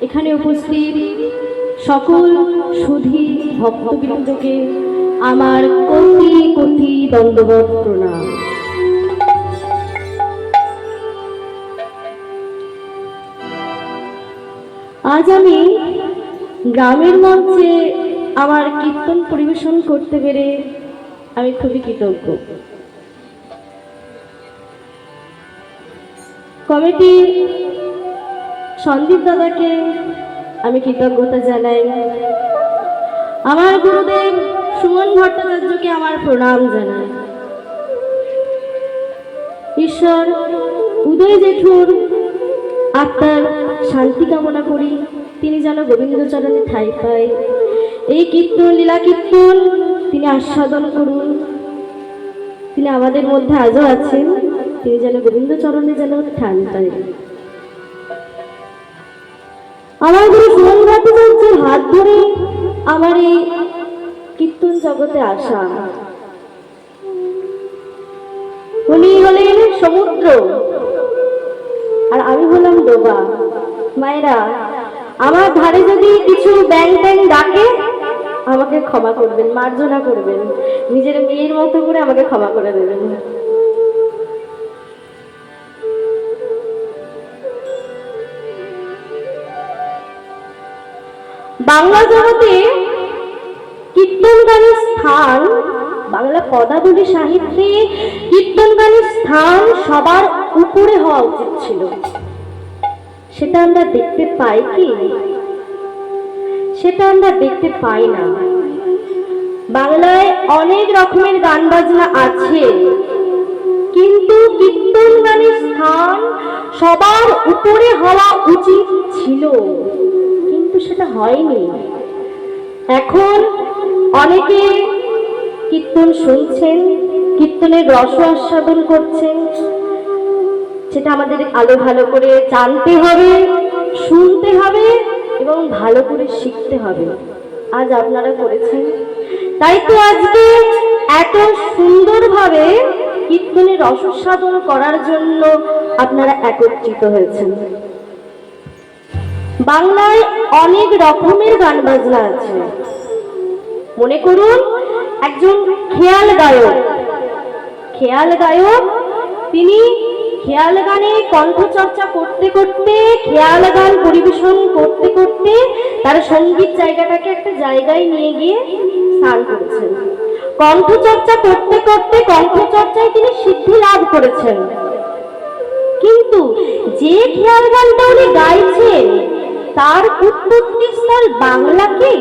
এখানে উপস্থিত সকল সুধী ভক্তবৃন্দকে আমার কোটি কোটি দণ্ডবত প্রণাম। আজ আমি গ্রামের মঞ্চে আমার কীর্তন পরিবেশন করতে পেরে আমি খুবই কৃতজ্ঞ। কমিটি সন্দীপ দাদাকে আমি কৃতজ্ঞতা জানাই। আমার গুরুদেব সুমন ভট্টাচার্যকে আমার প্রণাম জানাই। ঈশ্বর উদয় জেঠুর আত্মার শান্তি কামনা করি, তিনি যেন গোবিন্দচরণে ঠাঁই পায়। এই কীর্তন লীলা কীর্তন তিনি আস্বাদন করুন। তিনি আমাদের মধ্যে আজও আছেন, তিনি যেন গোবিন্দচরণে যেন ঠাঁই পায়। আমার গুরু সুমন ভট্টাচার্যের হাত ধরে আমার এই কীর্তন জগতে আসা। উনি হলেন সমুদ্র আর আমি হলাম ডোবা। মায়েরা, আমার ধারে যদি কিছু ব্যাং ট্যাং ডাকে আমাকে ক্ষমা করবেন, মার্জনা করবেন, নিজের মেয়ের মতো করে আমাকে ক্ষমা করে দেবেন। বাংলা জগতে কীর্তন গানের স্থান, বাংলা পদাবলী সাহিত্যে কীর্তন গানের স্থান সবার উপরে হওয়া উচিত ছিল। সেটা আমরা দেখতে পাই কি? সেটা আমরা দেখতে পাই না। বাংলায় অনেক রকমের গান বাজনা আছে, কিন্তু কীর্তন গানের স্থান সবার উপরে হওয়া উচিত ছিল, কিন্তু সেটা হয়নি। এখন অনেকে কীর্তন শুনছেন, কীর্তনের রস আস্বাদন করছেন, সেটা আমাদের আলো ভালো করে জানতে হবে, শুনতে হবে এবং ভালো করে শিখতে হবে। আজ আপনারা করেছেন, তাই তো আজকে এত সুন্দরভাবে কীর্তনের রসাস্বাদন করার জন্য আপনারা একত্রিত হয়েছেন। বাংলায় অনেক রকমের গান বাজনা আছে। মনে করুন একজন খেয়াল গায়ক, তিনি খেয়াল গানে কণ্ঠচর্চা করতে করতে, খেয়াল গান পরিবেশন করতে করতে তার সঙ্গীত জায়গাটাকে একটা জায়গায় নিয়ে গিয়ে স্থান করেছেন। কণ্ঠচর্চা করতে করতে কণ্ঠচর্চায় তিনি সিদ্ধি লাভ করেছেন। কিন্তু যে খেয়াল গানটা উনি গাইছেন তার উৎপত্তি স্থল বাংলা কি?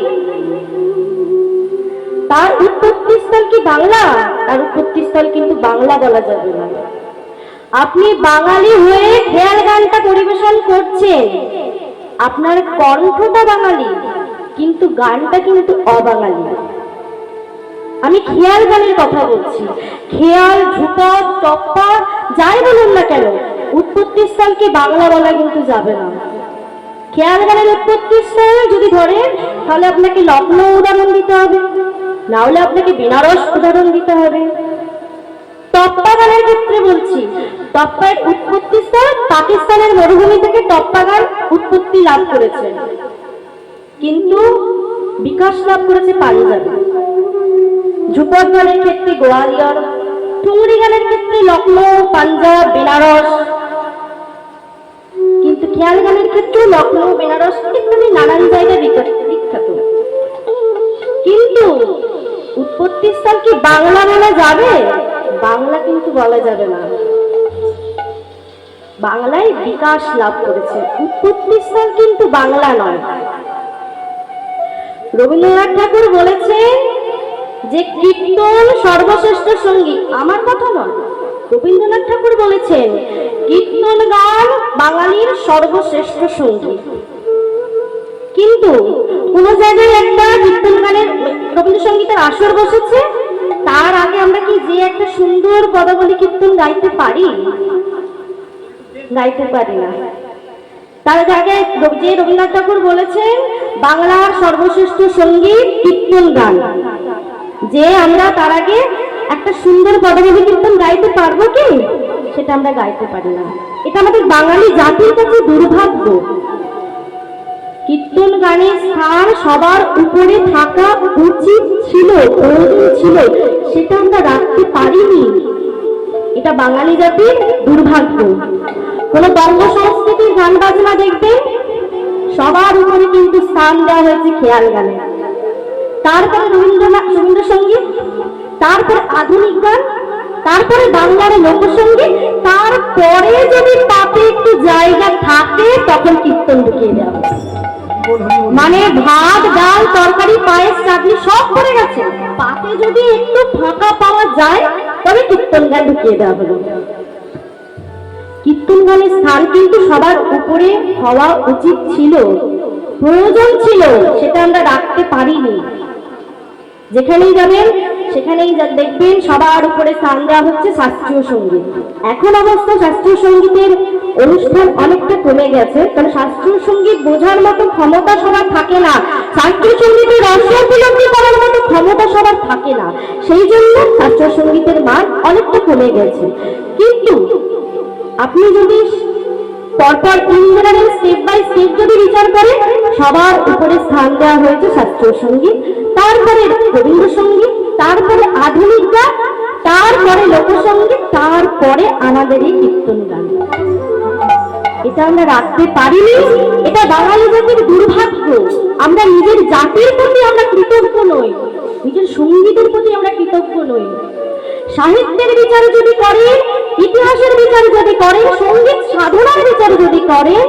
তার উৎপত্তি স্থল কি বাংলা? তার উৎপত্তি স্থল কিন্তু বাংলা বলা যাবে না। আপনি বাঙালি হয়ে খেয়াল গানটা পরিবেশন করছেন, আপনার কণ্ঠটা বাঙালি কিন্তু গানটা কিন্তু অবাঙালি। আমি খেয়াল গানের কথা বলছি। খেয়াল, ধ্রুপদ, টপ্পা যাই বলুন না কেন, উৎপত্তি স্থলকে বাংলা বলা কিন্তু যাবে না। খেয়াল গানের উৎপত্তি স্থল যদি ধরেন তাহলে আপনাকে লখনৌ উদাহরণ দিতে হবে, না হলে আপনাকে বেনারস উদাহরণ দিতে হবে। টপ্পা গানের ক্ষেত্রে বলছি, টপ্পার উৎপত্তি স্থল পাকিস্তানের মরুভূমি থেকে টপ্পা গান উৎপত্তি লাভ করেছে, কিন্তু বিকাশ লাভ করেছে পাঞ্জাবে। ধ্রুপদ গানের ক্ষেত্রে গোয়ালিয়র, ঠুংরি গানের ক্ষেত্রে লখনৌ, পাঞ্জাব, বেনারস, কিন্তু খেয়াল গানের ক্ষেত্রে লখনৌ, বেনারস ইত্যাদি নানান জায়গায় বিখ্যাত। কিন্তু উৎপত্তি স্থল কি বাংলা বলা যাবে? বাংলা কিন্তু বলা যাবে না। বাংলায় বিকাশ লাভ করেছে, উৎপত্তি স্থল কিন্তু বাংলা নয়। রবীন্দ্রনাথ ঠাকুর বলেছেন যে কীর্তন সর্বশ্রেষ্ঠ সঙ্গীত। আমার কথা নয়, রবীন্দ্রনাথ ঠাকুর বলেছেন কীর্তন গান বাঙালির সর্বশ্রেষ্ঠ সঙ্গীত। কিন্তু কোন জায়গায় একটা কীর্তন গানের রবীন্দ্রসঙ্গীতের আসর বসেছে, তার আগে আমরা কি যে একটা সুন্দর পদাবলী কীর্তন গাইতে পারি? গাইতে পারি না। তার জায়গায় যে রবীন্দ্রনাথ ঠাকুর বলেছেন বাংলার সর্বশ্রেষ্ঠ সঙ্গীত কীর্তন গান, যে আমরা তার আগে একটা সুন্দর পদাবলী কীর্তন গাইতে পারবো কি? সেটা আমরা গাইতে পারি না। এটা আমাদের বাঙালি জাতির কাছে দুর্ভাগ্য। কীর্তন গানের স্থান সবার উপরে থাকা উচিত ছিল, প্রয়োজন ছিল, সেটা আমরা রাখতে পারিনি। এটা বাঙালি জাতির দুর্ভাগ্য। কোন বঙ্গ সংস্কৃতির গান বাজনা দেখবেন সবার উপরে কিন্তু স্থান দেওয়া হয়েছে খেয়াল গানে। তারপরে রবীন্দ্রসঙ্গীত, তারপরে আধুনিক গান, তারপরে বাংলার লোকসঙ্গীত, তারপরে যদি তাতে একটু জায়গা থাকে তখন কীর্তন ঢুকিয়ে দেওয়া হবে। মানে ভাত, ডাল, তরকারি, পায়েস, চাটনি সব করে গেছে, পাতে যদি একটু ফাঁকা পাওয়া যায় তবে কীর্তন গান ঢুকিয়ে দেওয়া হলো। কীর্তন গানের স্থান কিন্তু সবার উপরে হওয়া উচিত ছিল, প্রয়োজন ছিল, সেটা আমরা রাখতে পারিনি। যেখানেই যাবেন সেখানেই দেখবেন সবার উপরে স্থান দেওয়া হচ্ছে শাস্ত্রীয় সঙ্গীত। এখন অবশ্য শাস্ত্রীয় সঙ্গীতের অনুষ্ঠান অনেকটা কমে গেছে, কারণ শাস্ত্রীয় সঙ্গীত বোঝার মতো ক্ষমতা সবার থাকে না, শাস্ত্রীয় সঙ্গীতের রস উপলব্ধি করার মতো ক্ষমতা সবার থাকে না, সেই জন্য শাস্ত্রীয় সঙ্গীতের মান অনেকটা কমে গেছে। কিন্তু আপনি যদি পরপর ইন্দ্রাণী স্টেপ বাই স্টেপ যদি বিচার করেন, সবার উপরে স্থান দেওয়া হয়েছে শাস্ত্রীয় সঙ্গীত, তারপরে রবীন্দ্রসঙ্গীত, তারপরে আধুনিক গান, তারপরে লোকসঙ্গীত, তারপরে আমাদের এই কীর্তন গান। এটা আমরা রাখতে পারিনি, এটা বাঙালি জাতির দুর্ভাগ্য। আমরা নিজের জাতির প্রতি আমরা কৃতজ্ঞ নই, নিজের সঙ্গীতের প্রতি আমরা কৃতজ্ঞ নই। সাহিত্যের বিচার যদি করেন, ইতিহাসের বিচার যদি করেন, সঙ্গীত সাধনার বিচার যদি করেন,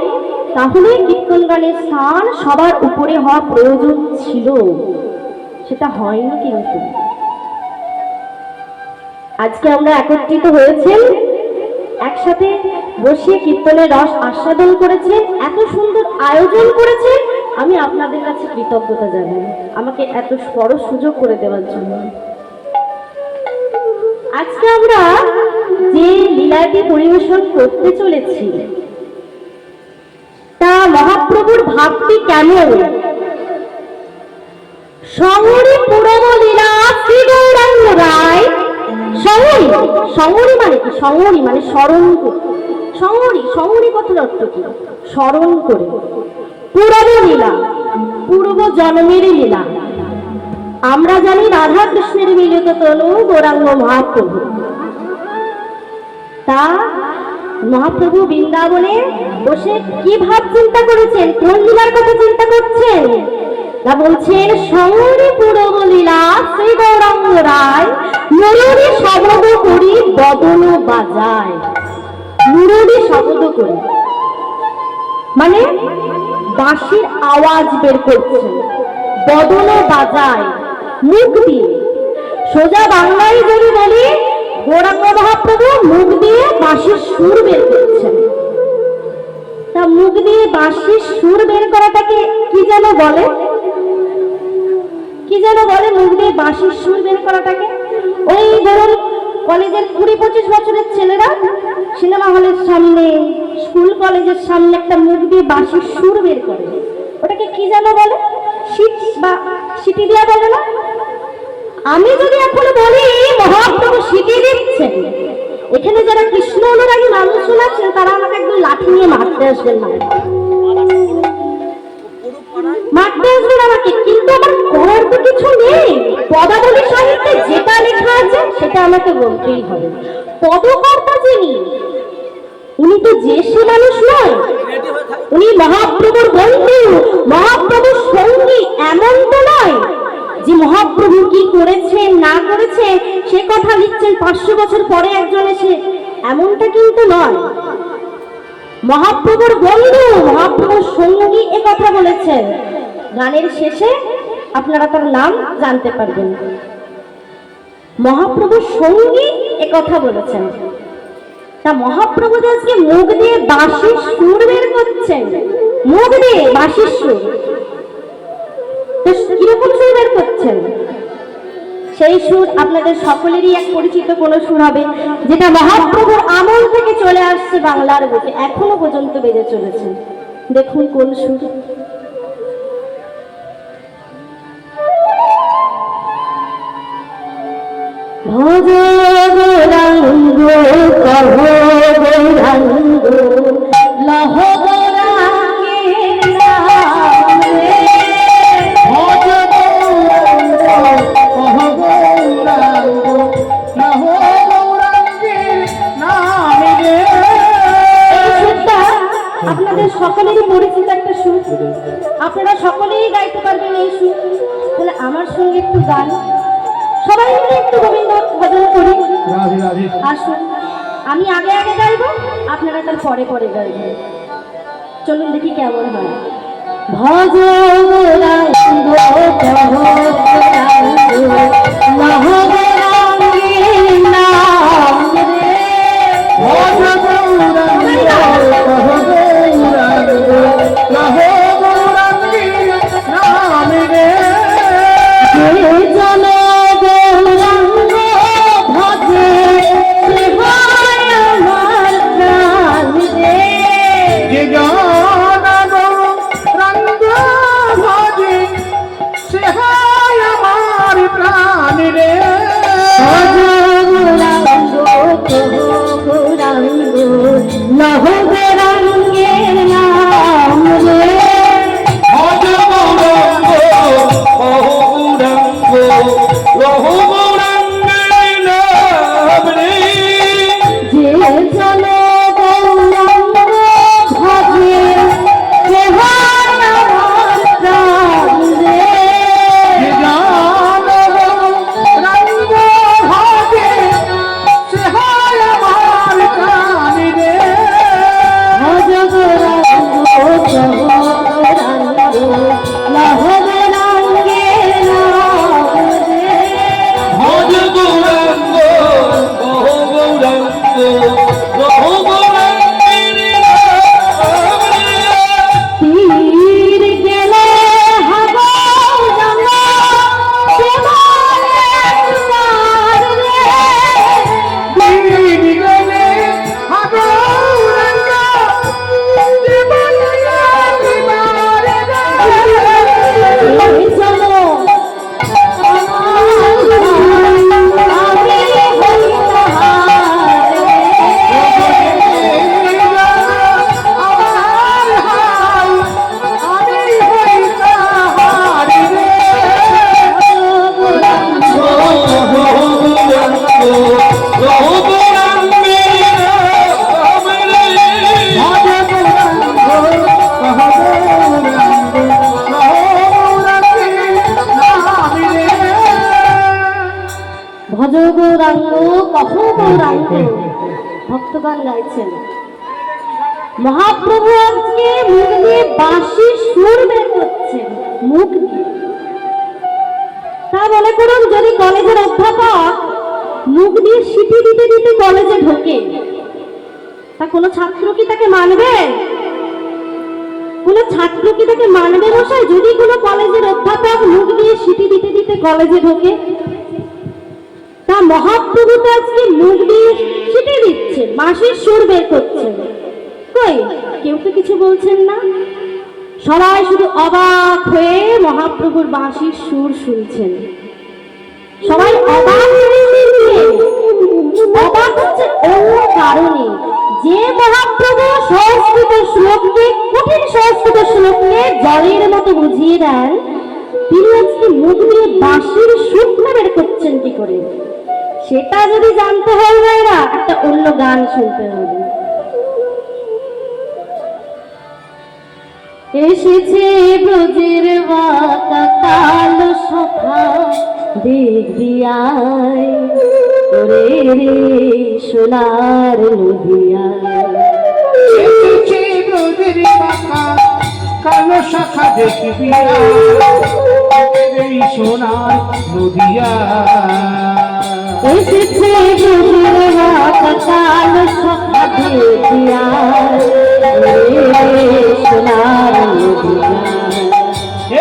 তাহলে কীর্তন গানের স্থান সবার উপরে হওয়া প্রয়োজন ছিল, সেটা হয়নি। কিন্তু আজকে আমরা একত্রিত হয়েছেন, একসাথে বসে কীর্তনের রস আস্বাদন করেছেন, এত সুন্দর আয়োজন করেছেন, আমি আপনাদের কাছে কৃতজ্ঞতা জানাই আমাকে এত বড় সুযোগ করে দেওয়ার জন্য। আজকে আমরা যে লীলাটি পরিবেশন করতে চলেছি তা মহাপ্রভুর ভাবটি কেমন? শঙ্করী পূরব লীলা শ্রী গৌরাঙ্গ রায়। শঙ্করী, শঙ্করী মানে কি? শঙ্করী মানে স্মরণ করে। শঙ্করী, শঙ্করী কথার অর্থ কি? স্মরণ করে। পূরব লীলা, পূর্ব জন্মের লীলা। আমরা জানি রাধা কৃষ্ণের মিলিত তনু গৌরাঙ্গ মহাপ্রভু। তা মহাপ্রভু বৃন্দাবনে বসে কি ভাব চিন্তা করেছেন, কোন লীলার কথা চিন্তা করছেন? তা বলছেন শঙ্করী পূরব লীলা শ্রী গৌরাঙ্গ রায় মুরলী শব্দ করি বদন বাজায়। মুরলী শব্দ করি মানে বাঁশির আওয়াজ বের করছেন, বদন বাজায় মুখ দিয়ে। সোজা বাংলায় যদি বলি, গৌরাঙ্গ মহাপ্রভু মুখ দিয়ে বাঁশির সুর বের করছেন। তা মুখ দিয়ে বাঁশির সুর বের করাটাকে কি যেন বলে? কি যেন বলে মুখ দিয়ে বাঁশির সুর বের করাটাকে? ওই ধরুন কলেজের 20-25 বছরের ছেলেরা সিনেমা হলের সামনে, স্কুল কলেজের সামনে একটা মুখ দিয়ে বাঁশির সুর বের করে, ওটাকে কি যেন বলে? সিটি দেওয়া বলে না? আমি যদি এখন বলি মহাপ্রভু সিটি দিচ্ছেন, এখানে যারা কৃষ্ণ অনুরাগী মানুষ আছেন তারা আমাকে একদম লাঠি নিয়ে মারতে আসবেন, মারতে আসবেন আমাকে। কিন্তু আমার করার তো কিছু নেই, পদাবলী সাহিত্যে যেটা লেখা আছে সেটা আমাকে বলতেই হবে। পদকর্তা যিনি, উনি তো যে সে মানুষ নয়, উনি মহাপ্রভুর বন্ধু, মহাপ্রভুর সঙ্গী। এমন তো নয় যে মহাপ্রভু কি করেছেন না করেছে সে কথা লিখছেন 500 বছর পরে একজন এসে, এমনটা কিন্তু নয়। মহাপ্রভুর বন্ধু, মহাপ্রভুর সঙ্গী এ কথা বলেছেন। গানের শেষে আপনারা তার নাম জানতে পারবেন। মহাপ্রভুর সঙ্গী এ কথা বলেছেন। তা মহাপ্রভু আজকে মুখ দিয়ে বাঁশির সুর বের করছেন, মুখ দিয়ে বাঁশির সুর। কিরকম সুর বের করছেন? সেই সুর আপনাদের সকলেরই এক পরিচিত কোন সুর হবে, যেটা মহাপ্রভুর আমল থেকে চলে আসছে বাংলার বুকে, এখনো পর্যন্ত বেজে চলেছে। দেখুন কোন সুর। ভজ গৌরাঙ্গ কহ গৌরাঙ্গ লহ গৌরাঙ্গের নাম রে। ভজ গৌরাঙ্গ কহ গৌরাঙ্গ লহ গৌরাঙ্গের নাম রে। এই সুরটা আপনাদের সকলেরই পরিচিত একটা সুর। আমার সঙ্গে একটু গান, সবাই মিলে একটু গোবিন্দ ভজন করি। রাধে রাধে। আসুন, আমি আগে আগে গাইবো, আপনারা তার পরে পরে গাইবেন। চলুন দেখি কেমন হয়। ভজ গৌরাঙ্গ মহগৌরাঙ্গের নাম রে, ভজ গৌরাঙ্গ নাম রে, যে জন গৌরাঙ্গ ভজে সে হয় আমার প্রাণ রে। যে জন গৌরাঙ্গ ভজে সে হয় আমার প্রাণ রে। ভজ গৌরাঙ্গ গৌরাঙ্গ লহ গৌরাঙ্গের নাম রে। ভজ গৌরাঙ্গ গৌরাঙ্গ রহ গৌরাঙ্গের নাম রে। যে জন গৌরাঙ্গ ভজে সে হয় আমার প্রাণ রে। যে জন গৌরাঙ্গ ভজে সে হয় আমার প্রাণ রে। ভজ গৌরাঙ্গ গৌরাঙ্গ লহ গৌরাঙ্গের নাম রে। ভজ গৌরাঙ্গ গৌরাঙ্গ রহ গৌরাঙ্গের নাম রে। তীর গেলে হব জানা সেবায় তার রে। দিন গেলে হবে গৌরাঙ্গ জীবনে দিবার রে। এই চলো আমি হই তাহার রে। আমার হাই আমি হই তাহার রে। ভজ গৌরাঙ্গ কহ গৌরাঙ্গ ভক্তগণ গাইছেন। মহাপ্রভু আজকে মুখ দিয়ে বাঁশির সুর বের করছেন, মুখ দিয়ে। তা মনে করুন যদি কলেজের অধ্যাপক মুখ দিয়ে সিটি দিতে দিতে কলেজে ঢোকে, তা কোনো ছাত্র কি তাকে মানবে? কোনো ছাত্র কি তাকে মানবে মশাই? যদি কোনো কলেজের অধ্যাপক মুখ দিয়ে সিটি দিতে দিতে কলেজে ঢোকে, তা মহাপ্রভু তো আজকে মুখ দিয়ে সিটি দিচ্ছেন, বাঁশির সুর বের করছেন। কই কেউ তো কিছু বলছেন না, সবাই শুধু অবাক হয়ে মহাপ্রভুর বাঁশির সুর শুনছেন। সবাই অবাক হয়ে শুনছেন। অবাক হচ্ছে অন্য কারণে যে মহাপ্রভু সংস্কৃত শ্লোককে, কঠিন সংস্কৃত শ্লোককে জলের মতো বুঝিয়ে দেন, তিনি আজকে মুখ দিয়ে বাঁশির সুরটা বের করছেন কি করে? সেটা যদি জানতে হয় ভাইরা, একটা অন্য গান শুনতে হবে। এসেছে ব্রজের বাঁকা কালো সখা দেখবি আয়, ওরে রে সোনার নদিয়ায়। এসেছে ব্রজের বাঁকা কালো শাখা দেখবি এই সোনার নদিয়া। এসেছে ব্রজের বাঁকা কালো সখা দেখবি আয়, ওরে রে সোনার নদিয়ায়।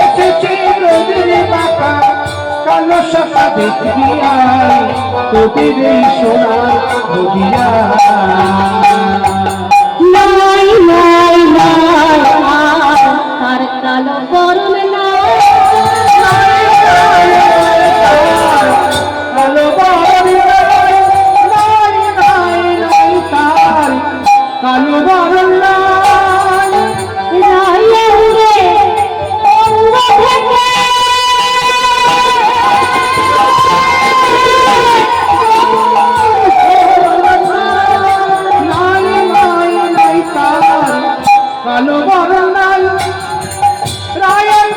এসেছে ব্রজের বাঁকা কালো শাখা দেখবি তোদের এই সোনার নদিয়া। নাই নাই নাই তার কালো বরণ নাই, কালো বরণ নাই, নাই নাই তার কালো বরণ নাই। রায়ে উড়ে অঙ্গ থেকে কালো বরণ নাই রায়ের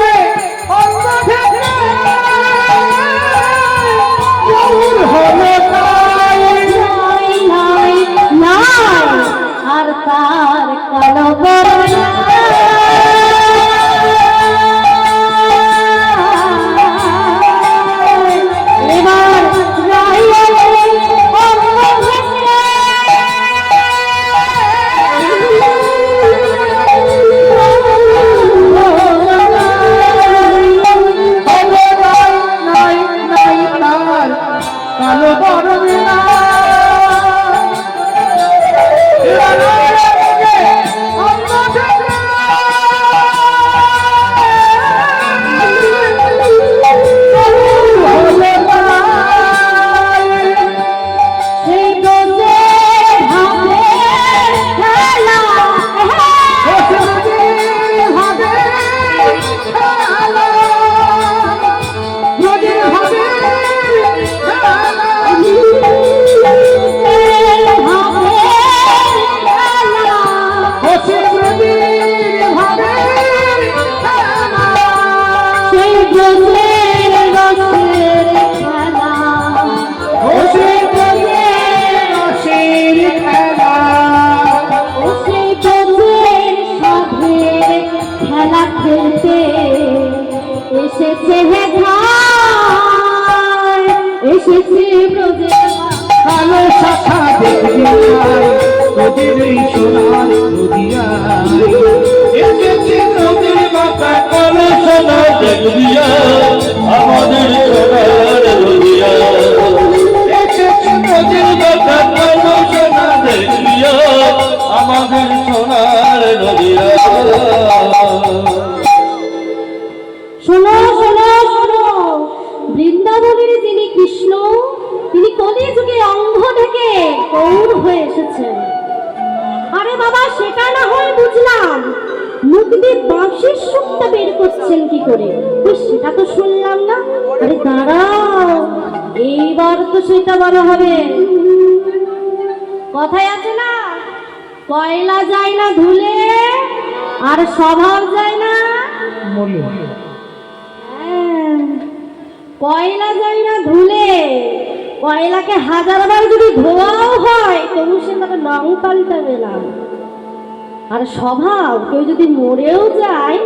এসেছে ব্রজের মা। কালো শাখা দেখবি আয়, তোদের এই সোনার নদিয়ায়। এসেছে নদীর মাথা কালো সোনা দেখবি আমাদের সোনার নদিয়া। এসেছে নদীর কথা কালো সোনা দেখবি আমাদের সোনার নদিয়া। শোনো শোনো শোনো, বৃন্দাবনের যিনি কৃষ্ণ, তিনি কলিযুগে অঙ্গ থেকে গৌর হয়ে এসেছেন। আরে বাবা, সেটা না হয় বুঝলাম, মুখ দিয়ে বাঁশির সুরটা বের করছেন কি করে, ওই সেটা তো শুনলাম না। আরে দাঁড়াও, এইবার তো সেটা বলা হবে। কথায় আছে না, কয়লা যায় না ধুলে আর স্বভাব যায় না। মরে হ্যাঁ, কয়লা যায় না ধুলে, কয়লাকে হাজারবার যদি ধোয়াও হয় তবু সে তার রং পাল্টাবে না। আর স্বভাব, কেউ যদি মরেও যায়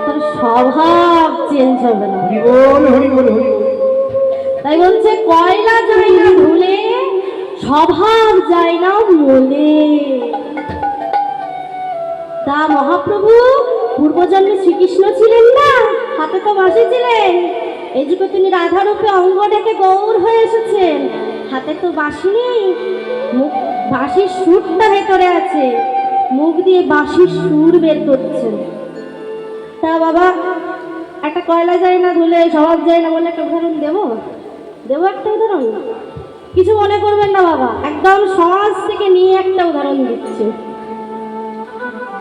তার স্বভাব চেঞ্জ হবে না। হরি বল হরি বল হরি বল। তাই বলছে কয়লা যায় না ধুলে, স্বভাব যায় না মলে। তা মহাপ্রভু পূর্বজন্মে শ্রীকৃষ্ণ ছিলেন না, হাতে তো বাঁশি ছিলেন। এই যুগে তিনি রাধা রূপে অঙ্গ ঢেকে গৌর হয়ে এসেছেন, হাতে তো বাঁশি নেই, বাঁশির সুরটা ভেতরে আছে, মুখ দিয়ে বাঁশির সুর বের করছেন। তা বাবা, একটা কয়লা যায় না ধুলে স্বভাব যায় না বলে একটা উদাহরণ দেবো একটা উদাহরণ? কিছু মনে করবেন না বাবা, একদম সমাজ থেকে নিয়ে একটা উদাহরণ দিচ্ছি।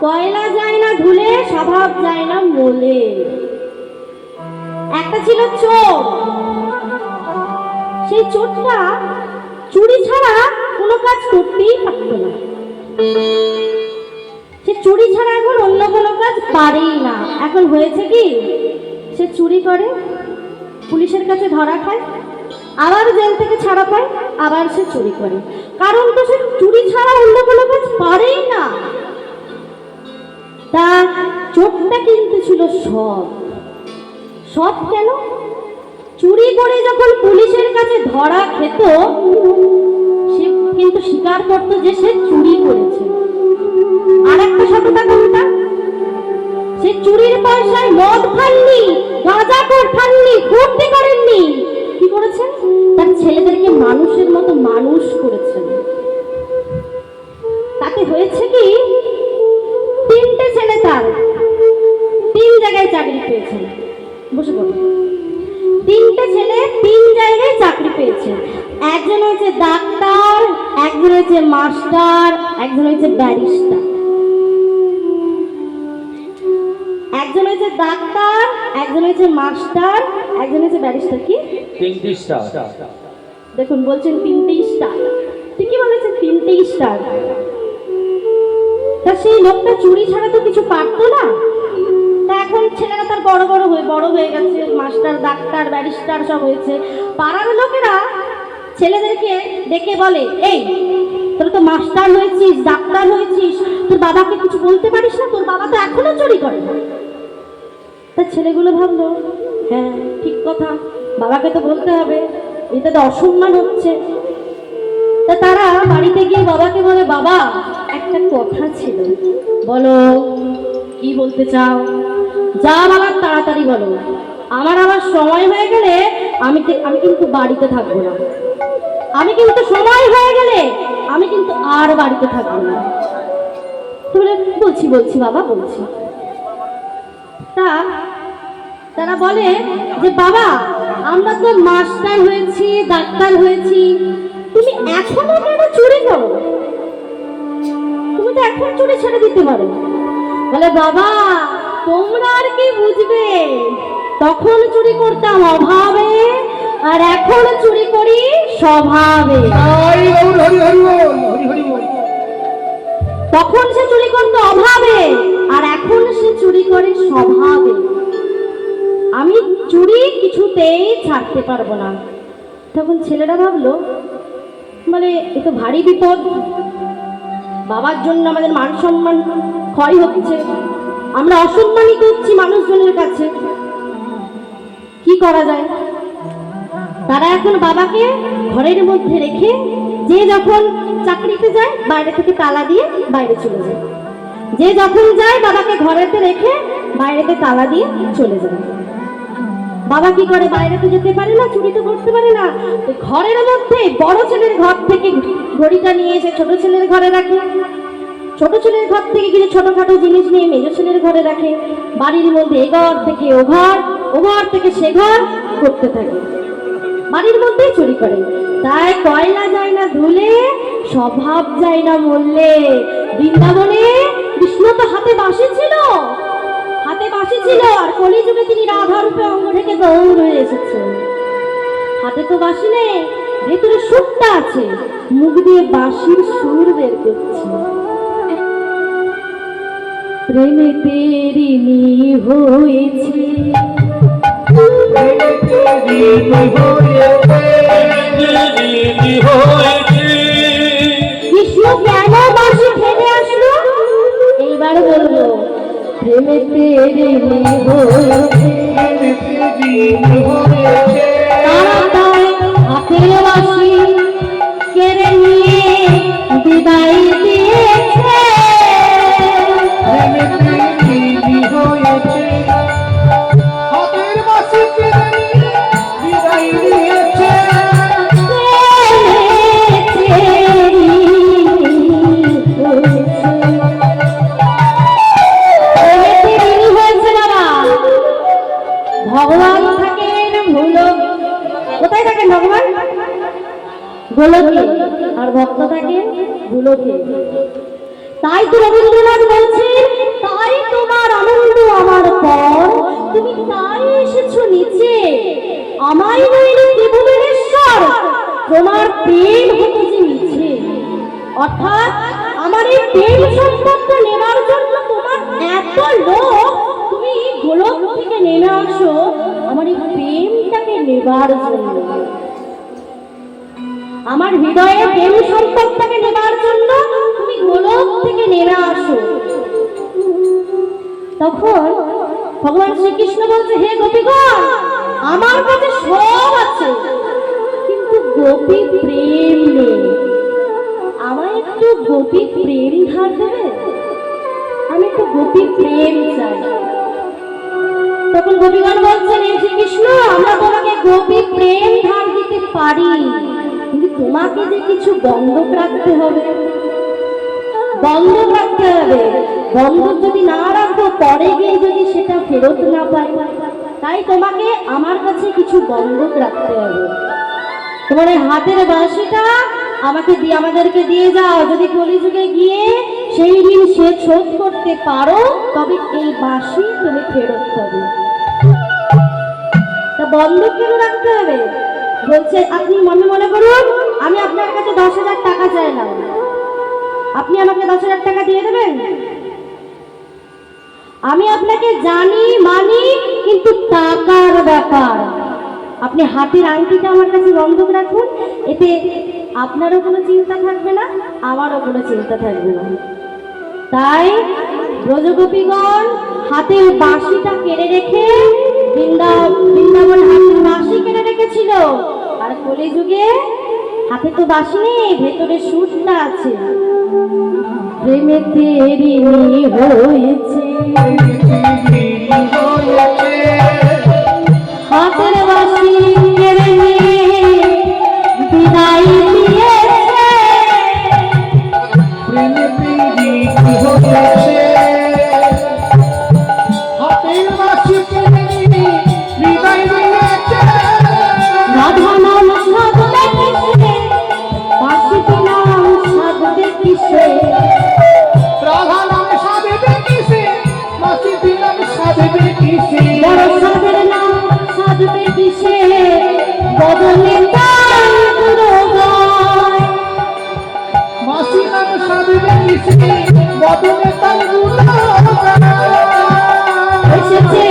কয়লা যায় না ধুলে, স্বভাব যায় না মলে। একটা ছিল চোর, সেই চোরটা চুরি ছাড়া কোনো কাজ করতেই পারতো না। সে চুরি ছাড়া এখন অন্য কোনো কাজ পারেই না। এখন হয়েছে কি, সে চুরি করে, পুলিশের কাছে ধরা খায়, আবার জেল থেকে ছাড়া পায়, আবার সে চুরি করে। কারণ তো সে চুরি ছাড়া অন্য কোনো কাজ পারেই না। তা চোরটা কিন্তু ছিল সৎ। সৎ কেন? চুরি করে যখন পুলিশের কাছে ধরা খেত, সে কিন্তু স্বীকার করতো যে সে চুরি করেছে। আর একটা সততা কোনটা? সে চুরির পয়সায় মদ খাননি, গাঁজা খাননি, ফুর্তি করেননি, কি করেছেন? তার ছেলেদেরকে মানুষের মতো মানুষ করেছেন। তাতে হয়েছে কি, তিনটে ছেলে তার তিন জায়গায় চাকরি পেয়েছেন। বসে পড়ো। তিনটে ছেলে তিন জায়গায় চাকরি পেয়েছে। একজন হয়েছে ডাক্তার, একজন হয়েছে মাস্টার, একজন হয়েছে ব্যারিস্টার। একজন হয়েছে ডাক্তার, একজন হয়েছে মাস্টার, একজন হয়েছে ব্যারিস্টার। কি তিনটি স্টার। দেখুন, বলছেন তিনটেই স্টার, ঠিকই বলেছেন, তিনটেই স্টার। তা সেই লোকটা চুরি ছাড়া তো কিছু পারতো না। তা এখন ছেলেরা তার বড় হয়ে গেছে, মাস্টার, ডাক্তার, ব্যারিস্টার সব হয়েছে। পাড়ার লোকেরা ছেলেদেরকে ডেকে বলে, এই তোরা তো মাস্টার হয়েছিস, ডাক্তার হয়েছিস, তোর বাবাকে কিছু বলতে পারিস না? তোর বাবা তো এখনো চুরি করে। তা ছেলেগুলো ভাবলো, হ্যাঁ ঠিক কথা, বাবাকে তো বলতে হবে, এটা তো অসম্মান হচ্ছে। তা তারা বাড়িতে গিয়ে বাবাকে বলে, বাবা একটা কথা ছিল। বলো, কি বলতে চাও? যা বলার তাড়াতাড়ি বলো, আমার আবার সময় হয়ে গেলে আমি কিন্তু বাড়িতে থাকবো না। আমি কিন্তু সময় হয়ে গেলে আমি কিন্তু আর বাড়িতে থাকবো না। তাহলে বলছি বাবা, বলছি। তারা বলে যে, বাবা আমরা তো মাস্টার হয়েছি, ডাক্তার হয়েছি, তুমি এখনো কেন চুরি করো? তুমি তো এখন চুরি ছেড়ে দিতে পারো। বলে, বাবা তোমরা আর কি বুঝবে, তখন চুরি করতাম অভাবে, আর এখন চুরি করি স্বভাবে। হরি বল হরি হরি বল হরি হরি বল। তখন সে চুরি করতো অভাবে, আর এখন সে চুরি করে স্বভাবে। আমি চুরি কিছুতেই ছাড়তে পারবো না। তখন ছেলেরা ভাবলো, বলে এ তো ভারী বিপদ, বাবার জন্য আমাদের মান সম্মান ক্ষয় হচ্ছে, আমরা অসম্মানিত হচ্ছি মানুষজনের কাছে, কি করা যায়? তারা এখন বাবাকে ঘরের মধ্যে রেখে যে যখন চাকরিতে যায় বাইরে থেকে তালা দিয়ে বাইরে চলে যায়, যে যখন যায় বাবাকে ঘরেতে রেখে বাইরেতে তালা দিয়ে চলে যায়। বাবা কি করে? বাইরে তো যেতে পারে না, চুরি তো করতে পারে না, তো ঘরের মধ্যে বড় ছেলের ঘর থেকে ঘড়িটা নিয়ে এসে ছোট ছেলের ঘরে রাখে, ছোট ছেলের ঘর থেকে কিছু ছোটখাটো জিনিস নিয়ে মেজ ছেলের ঘরে রাখে, বাড়ির মধ্যে এ ঘর থেকে ও ঘর, ও ঘর থেকে সে ঘর করতে থাকে, বাড়ির মধ্যেই চুরি করে। তাই কয়লা যায় না ধুলে, স্বভাব যায় না মরলে। বৃন্দাবনে কৃষ্ণ তো হাতে বাঁশি ছিল, হাতে বাঁশি ছিল, আর কলিযুগে তিনি রাধা রূপে অঙ্গ থেকে গৌর হয়ে এসেছেন। হাতে তো বাঁশি নেই, ভেতরে সুরটা আছে, মুখ দিয়ে বাঁশির সুর বের করছে। প্রেমে তেরিনি হয়েছে, কৃষ্ণ কেন বাঁশি ঠেলে আসলো? এইবার বলবো, প্রেমে তেরিনি হয়েছে, তাড়াতাড়ি হাতের বাঁশি কেড়ে নিয়ে বিদায় দিয়েছে। ভগবান থাকেন ভুলক, কোথায় থাকেন ভগবান? গোলকে, আর ভক্ত থাকেন ভুলকে। তাই তো রবীন্দ্রনাথ বলছেন, তাই তোমার আনন্দ আমার পর, তুমি তাই এসেছো নিচে, আমায় নইলে ত্রিভুবনেশ্বর, তোমার প্রেম হতো যে মিছে। অর্থাৎ আমার এই প্রেম সম্পদটা নেবার জন্য তোমার এত লোক, তুমি গোলক থেকে নেমে আসো আমার এই প্রেমটাকে নেবার জন্য, আমার হৃদয়ে প্রেম সম্পদটাকে নেবার জন্য তুমি গোলক থেকে নেমে আসো। তখন ভগবান শ্রীকৃষ্ণ বলছে, হে গোপীগণ, আমার কাছে সব আছে, কিন্তু গোপী প্রেম নেই, আমায় একটু গোপী প্রেম ধার দেবে, আমি একটু গোপী প্রেম চাই। তখন গোপীগণ বলছেন, হে শ্রীকৃষ্ণ, আমরা তোমাকে গোপী প্রেম ধার দিতে পারি, কিন্তু তোমাকে যে কিছু বন্ধক রাখতে হবে, বন্ধক রাখতে হবে। বন্ধক যদি না রাখো, পরে গিয়ে যদি সেটা ফেরত না পাই, তাই তোমাকে আমার কাছে কিছু বন্ধক রাখতে হবে। তোমার হাতের বাঁশিটা আমাকে দিয়ে, আমাদেরকে দিয়ে যাও, যদি কলিযুগে গিয়ে সেই ঋণ সে শোধ করতে পারো, তবে এই বাঁশি তুমি ফেরত পাবে। তা বন্ধক কেন রাখতে হবে? বলছে, আপনি মনে করুন আমি আপনার কাছে 10,000 টাকা চাইলাম, আপনি আমাকে 10,000 টাকা দিয়ে দেবেন? আমি আপনাকে জানি মানি, কিন্তু টাকার ব্যাপার, আপনি হাতের আংটিটা আমার কাছে বন্ধক রাখুন, এতে আপনারও কোনো চিন্তা থাকবে না, আমারও কোনো চিন্তা থাকবে না। তাই ব্রজগোপীগণ হাতের বাঁশিটা কেড়ে রেখে, বৃন্দাবন হাতের বাঁশি কেড়ে রেখেছিল, আর কলিযুগে হাতে তো বাঁশি নেই, ভেতরে সুরটা আছে। প্রেমে তেরিনি হয়েছে, হাতের বাঁশি কেড়ে নিয়ে বিদায় দিয়েছে। রাধা নাম সাধবে কিসে, বাঁশিটি নাম সাধবে কিসে, বড় সাধের নাম সাধবে কিসে, বদলে তাই গুরু গায়। এসেছে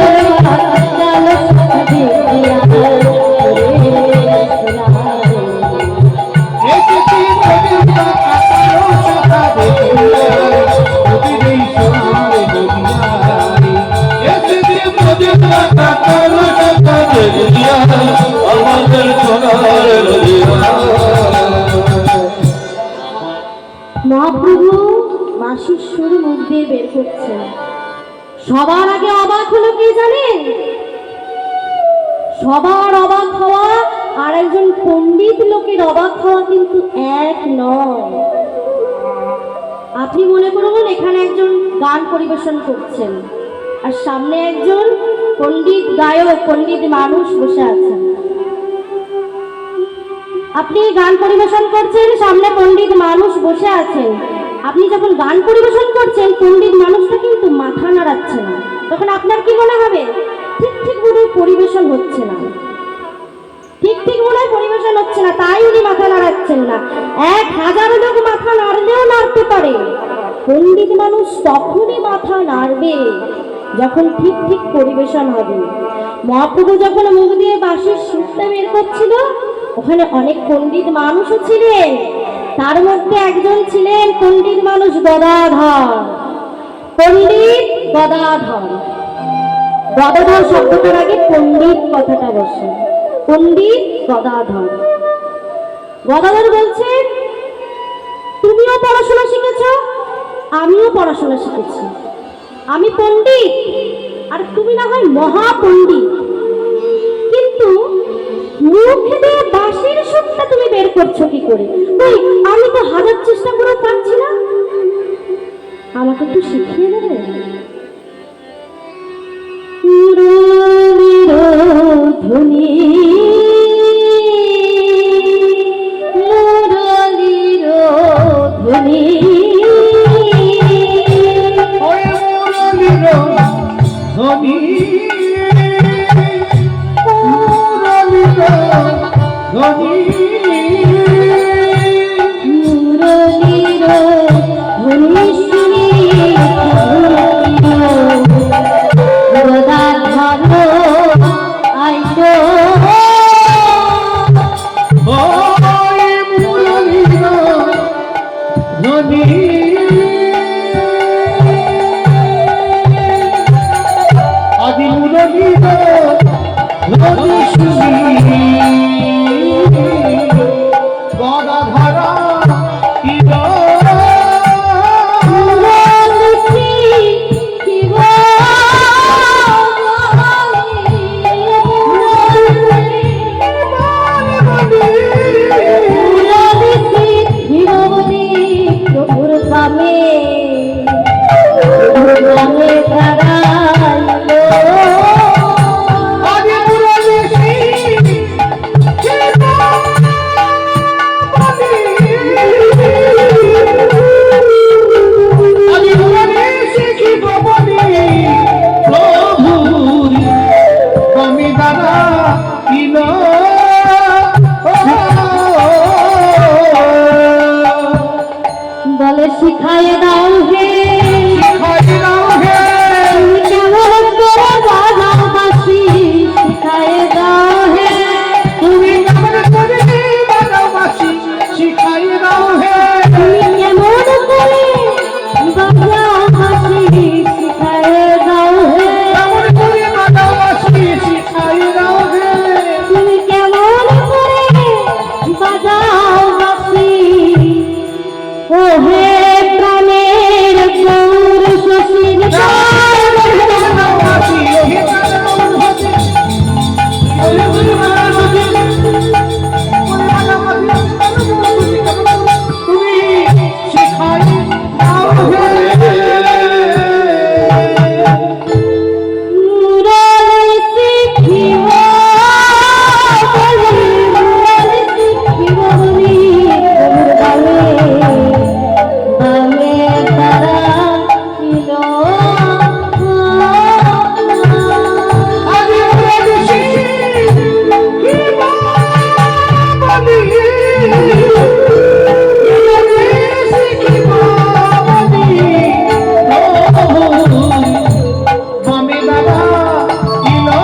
ব্রজবাস জাল সাধে দিয়া, আমার আমাদের সোনার নদিয়া। মহাপ্রভু মাসির সুর মুখ দিয়ে বের করছেন। সবার আগে অবাক হলো কে জানেন? সবার অবাক হওয়া আর একজন পণ্ডিত লোকের অবাক হওয়া কিন্তু এক নয়। আপনি মনে করুন এখানে একজন গান পরিবেশন করছেন আর সামনে একজন পণ্ডিত গায়ক, পণ্ডিত মানুষ বসে আছেন। আপনি গান পরিবেশন করছেন, সামনে পণ্ডিত মানুষ বসে আছেন। আপনি যখন গান পরিবেশন করছেন, পণ্ডিত মানুষটা কিন্তু মাথা নাড়াচ্ছে না, তখন আপনার কি মনে হবে? ঠিক ঠিক বোধহয় পরিবেশন হচ্ছে না, ঠিক ঠিক মনে হয় পরিবেশন হচ্ছে না, তাই উনি মাথা নাড়াচ্ছেন না। 1000 লোক মাথা নাড়লেও নাড়তে পারে, পণ্ডিত মানুষ তখনই মাথা নাড়বে যখন ঠিক ঠিক পরিবেশন হবে। মহাপ্রভু যখন মুখ দিয়ে বাঁশির সুরটা বের করছিল, ওখানে অনেক পণ্ডিত মানুষও ছিলেন। তার মধ্যে একজন ছিলেন পণ্ডিত মানুষ গদাধর, পণ্ডিত গদাধর। গদাধর শব্দটার আগে পণ্ডিত কথাটা বসে, পণ্ডিত গদাধর। গদাধর বলছেন, তুমিও পড়াশোনা শিখেছ, আমিও পড়াশোনা শিখেছি। আমি পণ্ডিত আর তুমি না হয় মহাপণ্ডিত, কিন্তু মুখ দিয়ে বাঁশির সুরটা তুমি বের করছো কি করে? কই, আমি তো 1000 চেষ্টা করেও পারছি না, আমাকে একটু শিখিয়ে দেবে? ধ্বনি ধ্বনি ওই মুরলীর ধ্বনি, মুরলীর ধ্বনি, মুরলীর ধ্বনি শুনি গদাধর আইলো। ওই মুরলীর ধ্বনি, আদি মুরলীর ধ্বনি শুনি গদাধরা ইলো। বলে শিখায় দাও হে, শিখায় দাও হে, তুমি কেমন করে বাজাও বাঁশি, শিখায় দাও হে, তুমি কেমন করে বাজাও বাঁশি, শিখাই দাও হে। তুমি কেমন করে বাজাও বাঁশি, শিখায় দাও হে, কেমন করে বাজাও বাঁশি, শিখাই দাও হে। তুমি কেমন করে বাজাও বাঁশি, ও হে প্রাণের গৌর শশীর তুমি শিখাই দাও হে। মুরলী শিখিব বলি, মুরলী শিখিব বলি, বামে তারা ইলো। আদি মুরলী শিখিব বলি, মুরলী শিখিব বলি, বামে দাদা ইলো।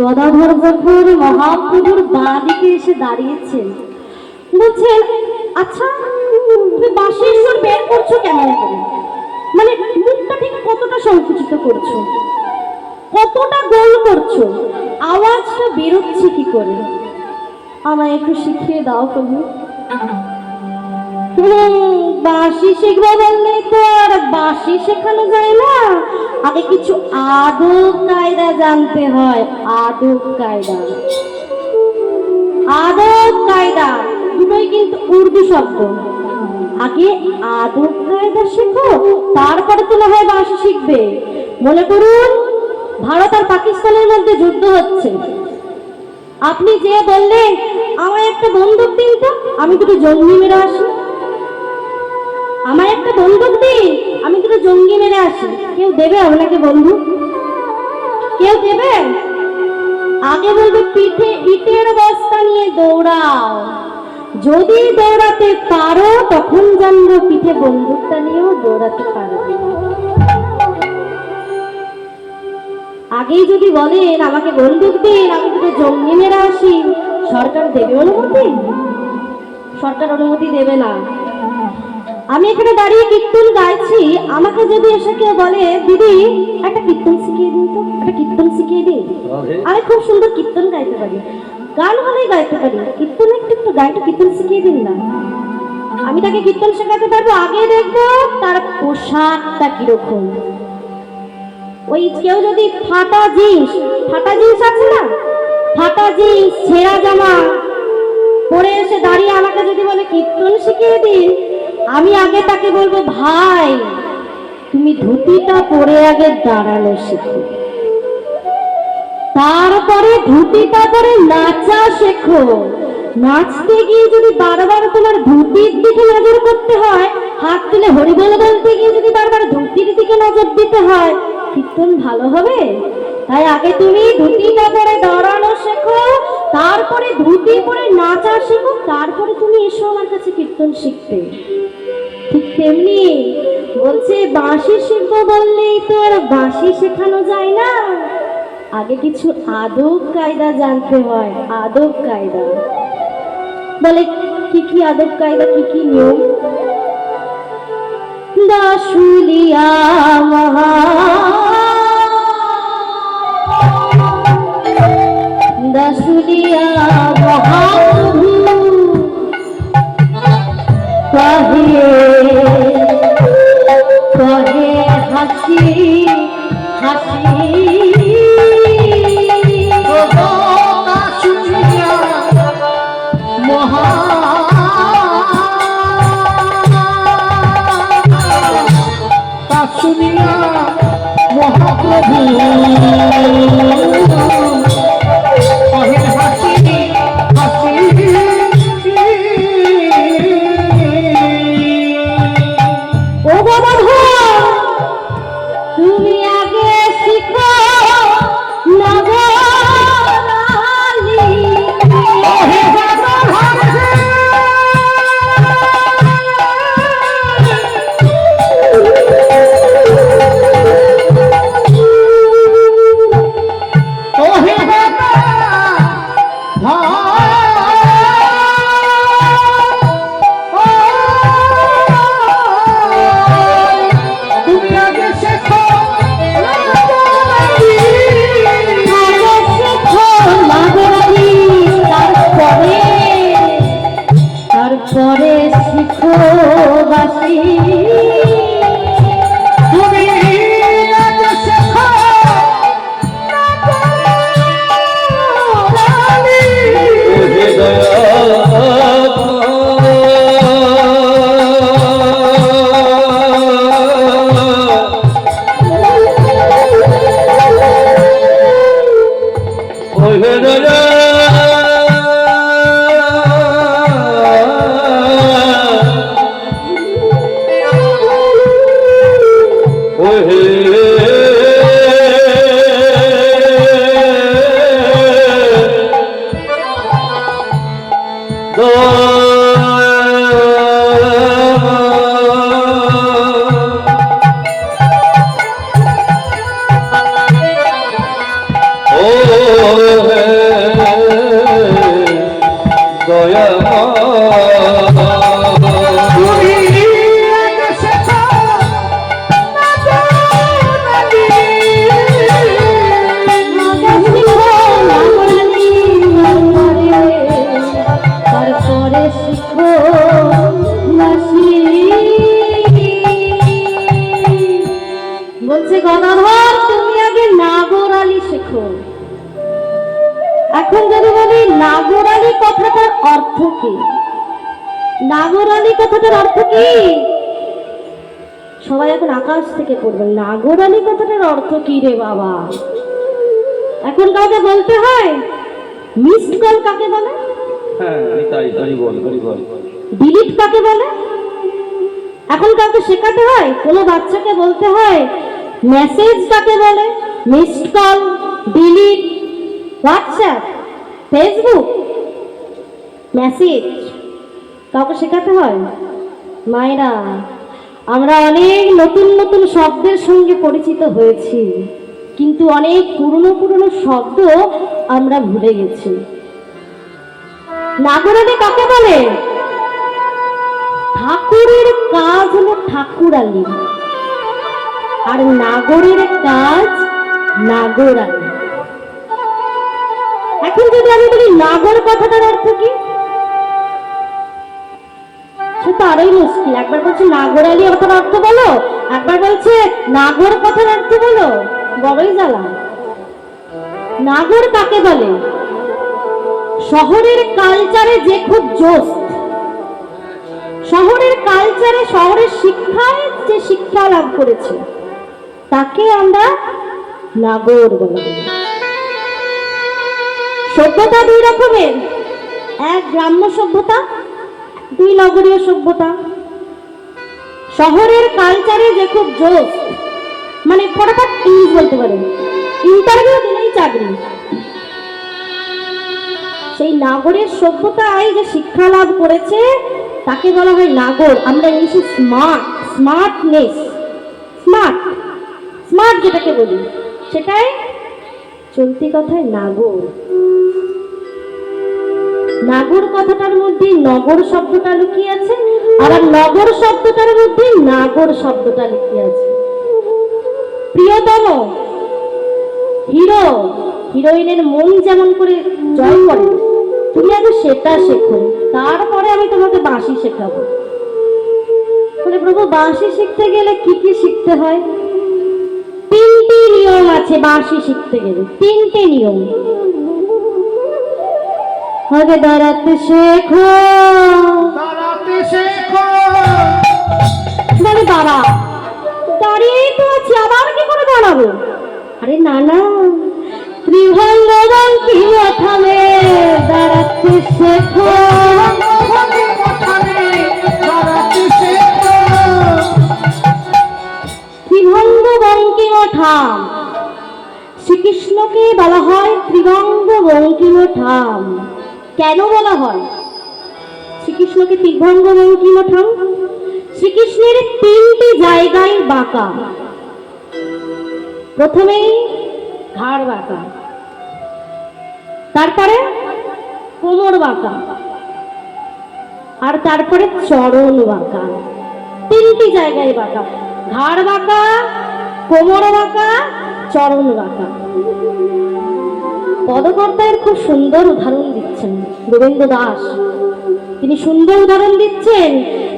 গদাধর যখন মহাপ্রভুর বাঁ দিকে এসে দাঁড়িয়েছেন, বলছেন, আচ্ছা তুমি বাঁশির সুর বের করছো কেমন করে? মানে মুখটা ঠিক কতটা সংকুচিত করছো? কতটা গোল করছো, আওয়াজটা বেরোচ্ছে কি করে? আমায় একটু শিখিয়ে দাও প্রভু। বাঁশি শিখবো বললেই তো আর বাঁশি শেখানো যায় না, আগে কিছু আদব কায়দা জানতে হয়। আদব কায়দা, আদব কায়দা দুটোই কিন্তু উর্দু শব্দ। আগে আদব কায়দা শেখো, তারপরে তো না হয় বাঁশি শিখবে। মনে করুন ভারত আর পাকিস্তানের মধ্যে যুদ্ধ হচ্ছে, আপনি যে বললেন আমায় একটা বন্দুক দিন তো, আমি দুটো জঙ্গি মেরে আসি। আমায় একটা বন্দুক দিন, আমি দুটো জঙ্গি মেরে আসি। কেউ দেবে আপনাকে বন্দুক? কেউ দেবে? আগে বলবে পিঠে ইটের বস্তা নিয়ে দৌড়াও, যদি দৌড়াতে পারো তখন জানবো পিঠে বন্দুকটা নিয়েও দৌড়াতে পারবে। আগেই যদি বলেন আমাকে বন্দুক দিন, আমি দুটো জঙ্গি মেরে আসি, সরকার দেবে অনুমতি? সরকার অনুমতি দেবে না। আমি এখানে দাঁড়িয়ে কীর্তন গাইছি, আমাকে যদি এসে কেউ বলে দিদি একটা কীর্তন শিখিয়ে দিন তো, একটা কীর্তন শিখিয়ে দিন, আমি খুব সুন্দর কীর্তন গাইতে পারি, গান ভালোই গাইতে পারি, কীর্তন একটু একটু গাইতে, কীর্তন শিখিয়ে দিন না। আমি তাকে কীর্তন শেখাতে পারবো, আগে দেখবো তার পোশাকটা কিরকম। ওই কেউ যদি ফাটা জিন্স আছে না, ফাটা জিন্স ছেঁড়া জামা পরে এসে দাঁড়িয়ে আমাকে যদি বলে কীর্তন শিখিয়ে দিন, আমি আগে তাকে বলবো ভাই তুমি ধুতিটা পরে আগে দাঁড়ানো শেখো, তারপরে ধুতিটা পরে নাচা শেখো। নাচতে গিয়ে যদি বারবার তোমার ধুতির দিকে নজর করতে হয়, হাত তুলে হরিবোল বলতে গিয়ে যদি বারবার ধুতির দিকে নজর দিতে হয়, কীর্তন ভালো হবে? তাই আগে তুমি ধুতিটা পরে দাঁড়ানো শেখো, তারপরে ধুতি পরে নাচা শেখো, তারপরে তুমি এসো আমার কাছে কীর্তন শিখতে। ঠিক তেমনি বলছে বাঁশি শিখবো বললেই তো আর বাঁশি শেখানো যায় না, আগে কিছু আদব কায়দা জানতে হয়। আদব কায়দা বলে কি কি আদব কায়দা, কি কি নিয়ম? দাসুলিয়া মহা দাসুলিয়া মহাপ্রভু কহে কহে হাসি হাসি শুনিয়া মহাপ্রভু কহে হাসি হাসি। ও বাবা তুমি আগে শিখো নগরালি, তারপরে শিখো বাসি। তুমি আজ শেখো ওহে দয়া Oh নাগরালী কথাটার অর্থ কি? নাগরালী কথাটার অর্থ কি? সবাই এখন আকাশ থেকে পড়বেন, নাগরালী কথাটার অর্থ কি রে বাবা? এখন কাউকে বলতে হয়? মিসড কল কাকে বলে? হ্যাঁ তাই তাই বল ডিলিট কাকে বলে? এখন কাউকে শেখাতে হয়? কোনো বাচ্চাকে বলতে হয় মেসেজ কাকে বলে? Missed call, delete, WhatsApp, Facebook, message কাউকে শেখাতে হয়? মায়েরা, আমরা অনেক নতুন নতুন শব্দের সঙ্গে পরিচিত হয়েছি, কিন্তু অনেক পুরনো পুরনো শব্দ আমরা ভুলে গেছি। নাগরালী কাকে বলে? ঠাকুরের কাজ হলো ঠাকুরালী, আর নাগরের কাজ নাগরালী। এখন যদি আমি বলি নাগর কথাটার অর্থ কি, সে তো আরোই মুশকিল। একবার বলছে নাগরালী কথার অর্থ বলো, একবার বলছে নাগর কথার অর্থ বলো, বড়ই জ্বালা। নাগর কাকে বলে? শহরের কালচারে যে খুব জোশ, শহরের কালচারে, শহরের শিক্ষায় যে শিক্ষা লাভ করেছে, তাকে আমরা নাগর বলি। সভ্যতা দুই রকমের, এক গ্রাম্য সভ্যতা, দুই নগরীয় সভ্যতা। শহরের কালচারে যে খুব জোশ, মানে ফটাফট ইংলিশ বলতে পারে, ইন্টারভিউ দিলেই চাকরি, সেই নাগরের সভ্যতায় যে শিক্ষা লাভ করেছে তাকে বলা হয় নাগর। আমরা ইংলিশে স্মার্ট, স্মার্টনেস, স্মার্ট, স্মার্ট যেটাকে বলি সেটাই চলতি কথায় নাগর। নাগর কথাটার মধ্যে নগর শব্দটা লুকিয়ে আছে, আবার নগর শব্দটার মধ্যে নাগর শব্দটা লুকিয়ে আছে। প্রিয়তম, হিরো হিরোইনের মন যেমন করে জয় করে, তুমি আগে সেটা শেখো, তারপরে আমি তোমাকে বাঁশি শেখাবো। বলে প্রভু বাঁশি শিখতে গেলে কি কি শিখতে হয়? তিনটি নিয়ম আছে বাঁশি শিখতে গেলে, তিনটে নিয়ম। আগে দাঁড়াতে শেখো, দাঁড়াতে শেখো। বলে বাবা দাঁড়িয়েই তো আছি, আবার কি করে দাঁড়াবো? আরে না না, ত্রিভঙ্গ কি থামে, দাঁড়াতে শেখো। ত্রিভঙ্গ বঙ্কিমঠাম, শ্রীকৃষ্ণকে বলা হয় ত্রিভঙ্গ বঙ্কিমঠাম। কেন বলা হয় শ্রীকৃষ্ণকে ত্রিভঙ্গ বঙ্কিমঠাম? শ্রীকৃষ্ণের তিনটি জায়গায় বাঁকা। প্রথমেই ঘাড় বাঁকা, তারপরে কোমর বাঁকা, আর তারপরে চরণ বাঁকা। তিনটি জায়গায় বাঁকা, ঘাড় বাঁকা, কোমর বাঁকা, চরণ বাঁকা। পদকর্তার খুব সুন্দর উদাহরণ দিচ্ছেন গোবিন্দ দাস, তিনি সুন্দর উদাহরণ দিচ্ছেন।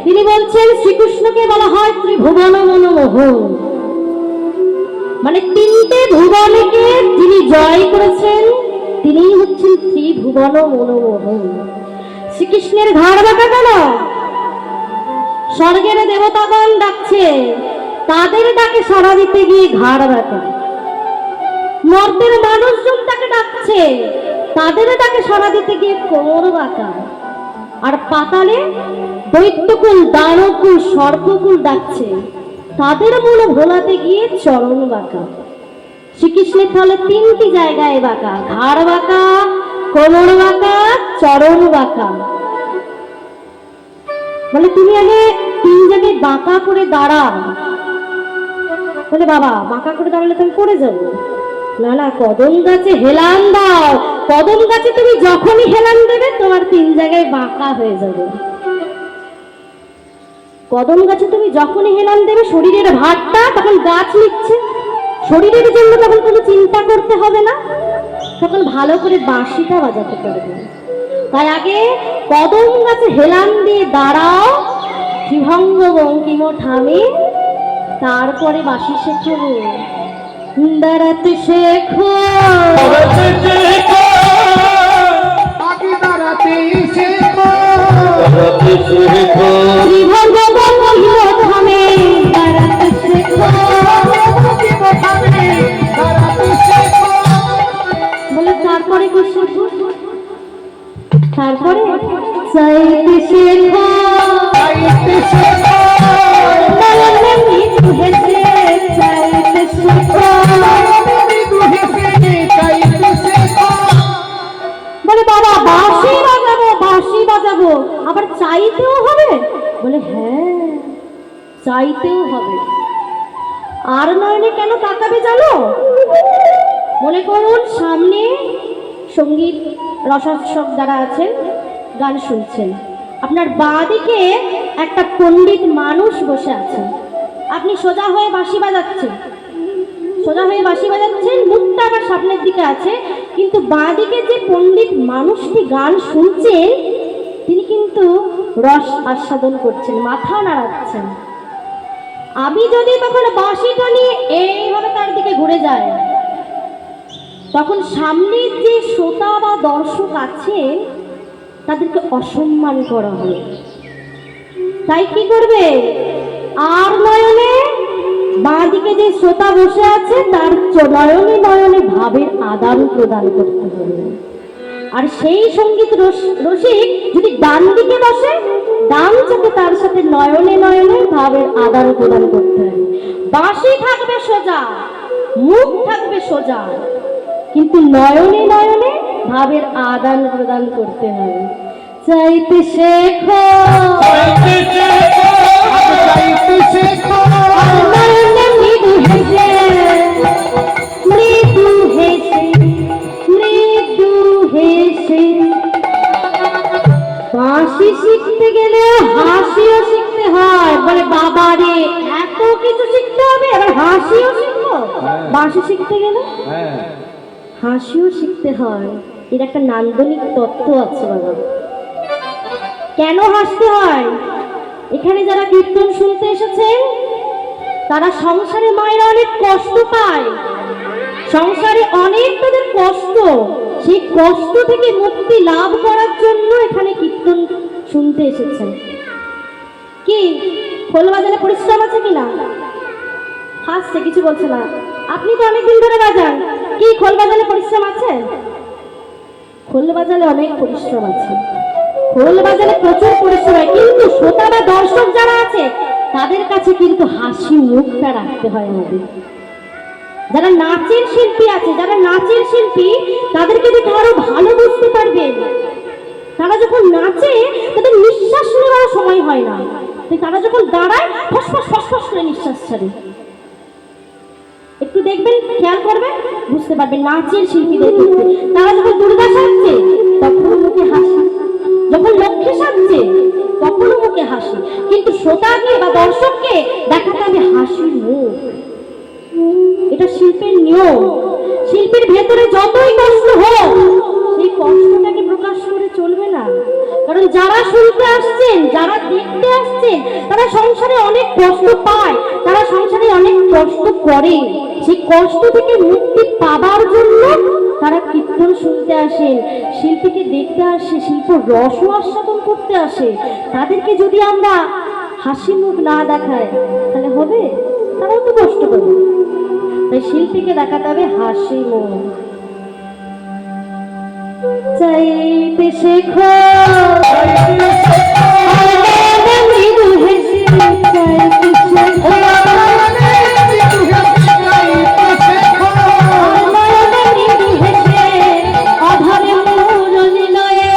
তিনি বলছেন শ্রীকৃষ্ণকে বলা হয় ত্রিভুবন মনমোহন, মানে তিনটে ভুবনকে যিনি জয় করেছেন তিনি হচ্ছেন ত্রিভুবন মনমোহন। শ্রীকৃষ্ণের ঘাড় বাঁকা কেন? স্বর্গের দেবতাগণ ডাকছে, তাদের ডাকে সাড়া দিতে গিয়ে ঘাড় বাঁকা। মর্তের মানুষজন তাকে ডাকছে, তাদের ডাকে সাড়া দিতে গিয়ে কোমর বাঁকা। আর পাতালে দৈত্যকুল, দানবকুল, সর্পকুল ডাকছে, তাদের মনে ভোলাতে গিয়ে চরণ বাঁকা। শ্রীকৃষ্ণের তাহলে তিনটি জায়গায় বাঁকা, ঘাড় বাঁকা, কোমর বাঁকা, চরণ বাঁকা। বলে তুমি আগে তিন জায়গায় বাঁকা করে দাঁড়াও। বলে বাবা বাঁকা করে দাঁড়ালে তুমি পড়ে যাবো। না না, কদম গাছে হেলান দাও, কদম গাছে তুমি যখনই হেলান দেবে তোমার তিন জায়গায় বাঁকা হয়ে যাবে। কদম গাছে তুমি যখনই হেলান দেবে শরীরের ভারটা তখন গাছ নিচ্ছে, শরীরের জন্য তখন কোনো চিন্তা করতে হবে না, তখন ভালো করে বাঁশিটা বাজাতে পারবে। তাই আগে কদম গাছে হেলান দিয়ে দাঁড়াও, ত্রিভঙ্গ বঙ্কিমঠামে, তারপরে বাঁশি শেখাবো। দাঁড়াতে শেখো, আগে দাঁড়াতে শেখো ত্রিভঙ্গ থামে দাঁড়াতে শেখো। বলে তারপরে কি শিখবো? তারপরে চাইতে শেখো, নয়নে মৃদু হেসে চাইতে শেখো। বলে বাবা বাঁশি বাজাবো, বাঁশি বাজাবো, আবার চাইতেও হবে? বলে হ্যাঁ, চাইতেও হবে। আর নয়নে কেন তাকাবে জানো? মনে করুন সামনে সঙ্গীত রসাস্বক যারা আছেন গান শুনছেন, আপনার বাঁ দিকে একটা পণ্ডিত মানুষ বসে আছেন, আপনি সোজা হয়ে বাঁশি বাজাচ্ছেন, সোজা হয়ে বাঁশি বাজাচ্ছেন, মুখটা আবার সামনের দিকে আছে, কিন্তু বাঁ দিকে যে পণ্ডিত মানুষটি গান শুনছেন তিনি কিন্তু রস আস্বাদন করছেন, মাথা নাড়াচ্ছেন। আমি যদি তখন বাঁশিটা নিয়ে এইভাবে তার দিকে ঘুরে যাই, তখন সামনের যে শ্রোতা বা দর্শক আছে তাদেরকে অসম্মান করা হবে। তাই কি করবে? আর নয়নে বাঁ দিকে যে শ্রোতা বসে আছে তার নয়নে নয়নে ভাবের আদান প্রদান করতে হবে। আর সেই সঙ্গীত রসিক যদি ডান দিকে বসে, ডান চোখে তার সাথে নয়নে নয়নে ভাবের আদান প্রদান করতে হবে। বাঁশি থাকবে সোজা, মুখ থাকবে সোজা, কিন্তু নয়নে নয়নে ভাবের আদান প্রদান করতে হবে। চাইতে শেখো, নয়নে মৃদু হেসে, মৃদু হেসে, মৃদু হেসে। বাঁশি শিখতে গেলে হাসিও শিখতে হয়। বলে বাবা রে, এত কিছু শিখতে হবে, এবার হাসিও শিখবো? বাঁশি শিখতে গেলে হ্যাঁ হাসিও শিখতে হয়। এর একটা নান্দনিক তত্ত্ব আছে বাবা। কেন হাসতে হয়? এখানে যারা কীর্তন শুনতে এসেছেন তারা সংসারে মায়েরা অনেক কষ্ট পায়, সংসারে অনেক তাদের কষ্ট, সেই কষ্ট থেকে মুক্তি লাভ করার জন্য এখানে কীর্তন শুনতে এসেছেন। কি খোল বাজালে পরিশ্রম আছে কিনা? হাসছে, কিছু বলছে না। আপনি তো অনেকদিন ধরে বাজান, কি খোল বাজালে পরিশ্রম আছে? খোল বাজালে অনেক পরিশ্রম আছে, খোল বাজালে প্রচুর পরিশ্রম হয়, কিন্তু শ্রোতা বা দর্শক যারা আছে তাদের কাছে কিন্তু হাসি মুখটা রাখতে হয় আমাদের। যারা নাচের শিল্পী আছে, যারা নাচের শিল্পী তাদেরকে দেখে আরো ভালো বুঝতে পারবেন। তারা যখন নাচে তাদের নিঃশ্বাস নেওয়ার সময় হয় না, তাই তারা যখন দাঁড়ায় ফসফস ফসফস করে নিঃশ্বাস ছাড়ে। একটু দেখবেন, খেয়াল করবেন, বুঝতে পারবেন নাচের শিল্পীদের ক্ষেত্রে। তারা যখন দুর্গা সাজছে তখনও মুখে হাসি, যখন লক্ষ্মী সাজছে তখনও মুখে হাসি, কিন্তু শ্রোতাকে বা দর্শককে দেখাতে হবে হাসির মুখ। এটা শিল্পের নিয়ম। শিল্পীর ভেতরে যতই কষ্ট হোক সেই কষ্টটাকে প্রকাশ করে চলবে না, কারণ যারা শুনতে আসছেন, যারা দেখতে আসছেন তারা সংসারে অনেক কষ্ট পায়, তারা সংসারে অনেক কষ্ট করে। সেই কষ্ট থেকে মুক্তি পাবার জন্য তারা কীর্তন শুনতে আসেন, শিল্পীকে দেখতে আসে, শিল্প রস আস্বাদন করতে আসে। তাদেরকে যদি আমরা হাসি মুখ না দেখাই তাহলে হবে? তারাও তো কষ্ট করবে। তাই শিল্পীকে দেখাতে হবে হাসি মুখ। চাইতে শেখো, মৃদু হেসে চাইতে শেখো, মৃদু হেসে অধরে মুরলি লয়ে,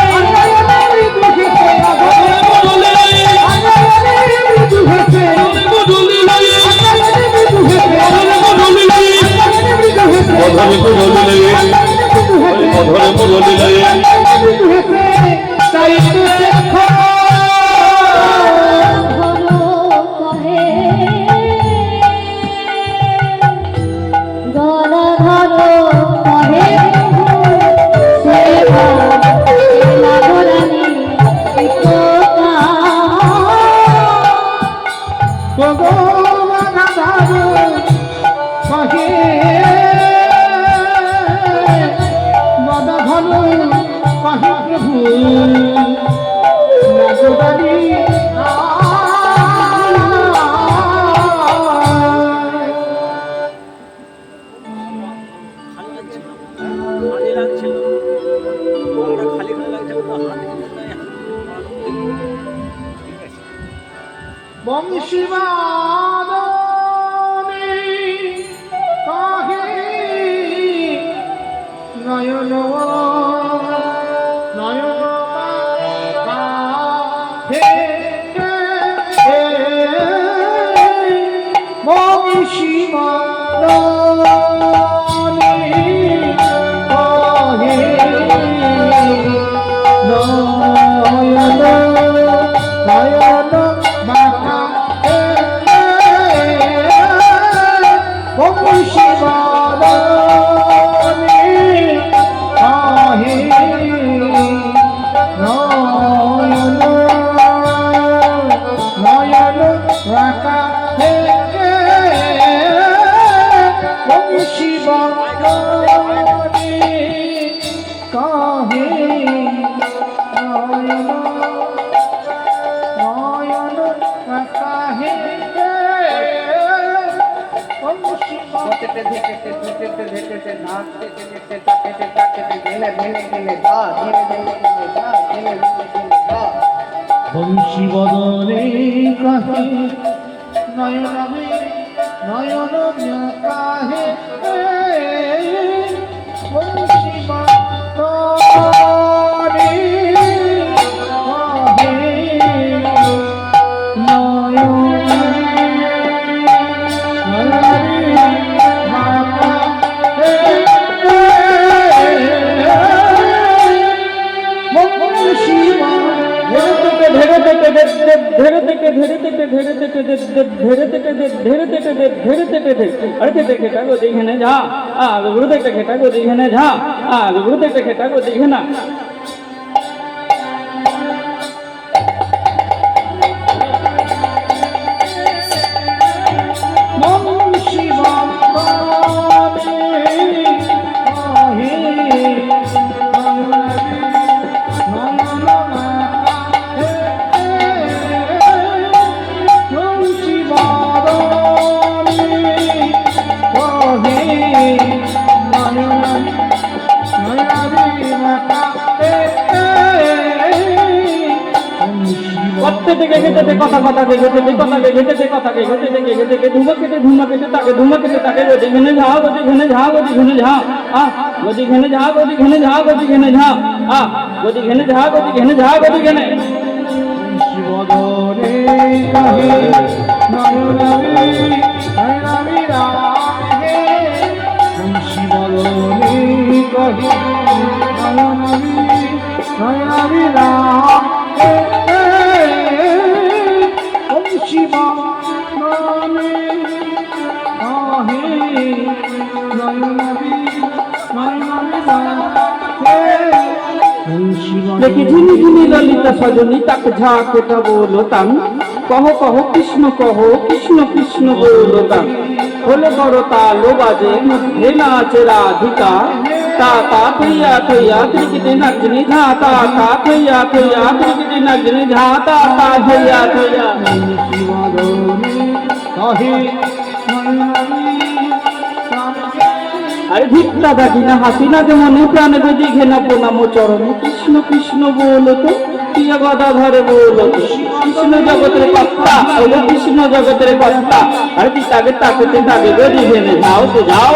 মদা ধনু খালি লাগছিল গলাটা খালি খালি লাগছিল তো হাত দিতে নাই ঠিক আছে বংশীবাদনে কাহে নয়ন নয়ন হে বংশীবাদনে কাহে নয়ন নয়ন মাথা বংশীবাদনে কাহে নয়ন নয়ন রাখা হে বংশীবাদনে কাহে নয়ন নয়ন রাখা হে ধেটেতে ধেটেতে ধেটেতে ধেটেতে নাচতে ধেটেতে তাকেতে তাকেতে গেলে গেলে গেলে গা গেলে গেলে গেলে গা গেলে গেলে গেলে গা বংশীবদনে কাহে নয়নবে নয়ন কাহে বংশীবদনে কাহে দেখে যা গুরু দেখতে খেটা গো দেখে যা গুরু দেখতে খেটা গো দেখে না কথা কথা ধুমা কেটে তাকে গদি ঘেনে ঝাও গদি ঘেনে ঝাও গদি ঘেনে ঝাও গদি ঘেনে ঝাও গদি ঘেনে ঝাও গদি ঘেনে ঝাও গদি ঘেনে ঝাও গদি ঘেনে ঝাও গদি ঘেনে বংশীবদনে কাহে নয়নাবি নয়নাবি রাহে বংশীবদনে কাহে নয়নাবি নয়নাবি রাহে বংশীবদনে কাহে নয়নাবি নয়নাবি রাহে দেখি ঝিনি ঝিনি ললিতা সজনী তাকে ঝা কেটা বলো তাম কহ কহ কৃষ্ণ কৃষ্ণ বলো তাম হলে করো তালো বাজে মধ্যে নাচে রাধিকা তা তা থইয়া থইয়া ত্রিকিটে নাচনি ঝা তা তা থইয়া থইয়া ত্রিকিটে নাচনি ঝা তা তা থইয়া থইয়া আরে ভিক্ষা দেখি না হাসি না মনে প্রাণে বেদি ঘেনা প্রণাম চরণে কৃষ্ণ কৃষ্ণ বলো তো প্রিয় গদাধরে বলো তো কৃষ্ণ জগতের কর্তা হলো কৃষ্ণ জগতের কর্তা আরে তুই তাকে তাকে গদি ঘেনে যাও তো যাও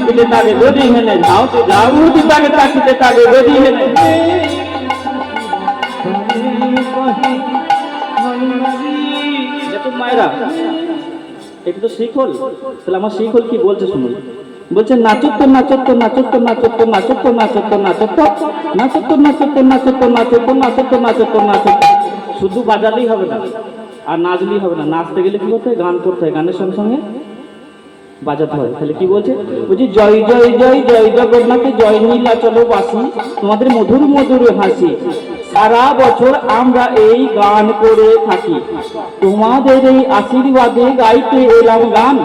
তুই তাকে গদি ঘেনে যাও তো যাও তুই তাকে গদি ঘেনে দেখুন মায়েরা এটা তো শিখল তাহলে আমার শিখল কি বলছে শুনুন বলছে নাচতো নাচতো নাচতো নাচতো নাচতো নাচতো নাচতো নাচতো নাচতো নাচতো নাচতো নাচতো নাচতো নাচতো শুধু বাজালেই হবে না আর নাচলেই হবে না নাচতে গেলে কি করতে হয় গান করতে হয় গানের সঙ্গে সঙ্গে বাজাতে হয় তাহলে কি বলছে বলছি জয় জয় জয় জয় জগন্নাথ জয় নীলাচল বাসী তোমাদের মধুর মধুর হাসি সারা বছর আমরা এই গান করে থাকি তোমাদের এই আশীর্বাদে গাইতে এলাম গান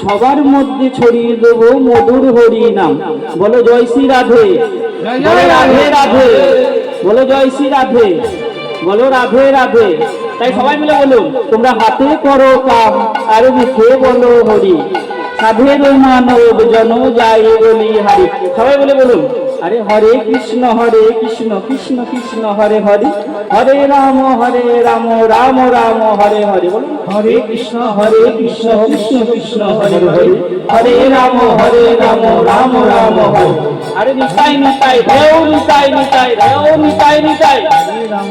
সবার মধ্যে ছড়িয়ে দেব মধুর হরি নাম বলো জয় শ্রী রাধে বলো রাধে রাধে বলো জয় শ্রী রাধে বলো রাধে রাধে তাই সবাই মিলে বলুন তোমরা হাতে করো কাম আর মুখে বলো হরি সাধের মানব জন যাই বলি হারি। সবাই বলে বলুন, আরে হরে কৃষ্ণ কৃষ্ণ কৃষ্ণ হরে হরে, হরে রাম রাম রাম হরে হরে। বলুন, হরে কৃষ্ণ কৃষ্ণ কৃষ্ণ হরে হরে, হরে রাম রাম রাম হরে। আরে নিতাই নিতাই ঢেউ নিতাই নিতাই ঢেউ নিতাই নিতাই। হরে রাম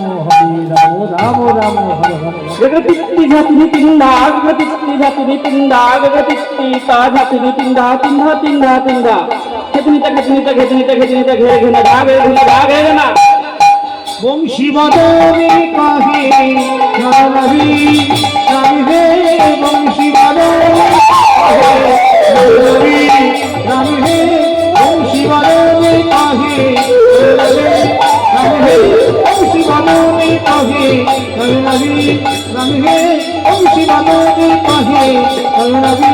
রাম রাম হরে হরে। গগতিত্তি ঝাতিনি তিন্দা গগতিত্তি ঝাতিনি তিন্দা গগতিত্তি তা ঝাতিনি তিন্দা তিন্দা তিন্দা তিন্দা। খেতনিতা খেতনিতা খেতনিতা খেতনিতা ঘে ঘে না ঘে ঘে না ঘে ঘে না। বংশী বাদনে কাহে নবী রাম হে, বংশী বাদনে নবী রাম হে, বংশী বাদনে কাহে রাম হে, বংশী বাদনে কাহে নবী রাম হে, বংশী বাদনে কাহে নবী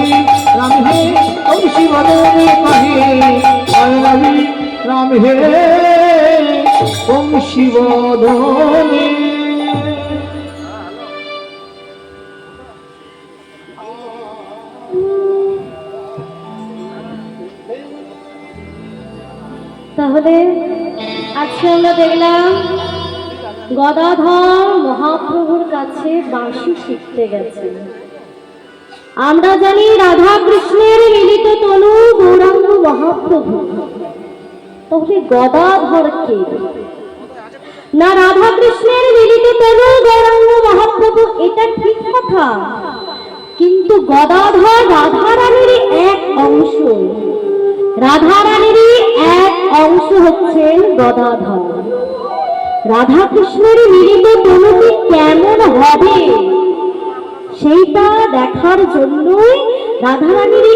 রাম হে, বংশী বাদনে কাহে নবী রাম হে, বংশী বাদনে। তাহলে আজকে আমরা দেখলাম গদাধর মহাপ্রভুর কাছে বাঁশি শিখতে গেছেন। আমরা জানি রাধা কৃষ্ণের মিলিত তনু গৌরাঙ্গ মহাপ্রভু। তাহলে গদাধর কে? না রাধা কৃষ্ণের মিলিত তনু গৌরাঙ্গ মহাপ্রভু, এটা ঠিক কথা, কিন্তু গদাধর রাধারানীর এক অংশ। রাধারানীরই এক অংশ হচ্ছেন গদাধর। রাধা কৃষ্ণের মিলিত তনুটি কেমন হবে সেইটা দেখার জন্যই রাধারানীর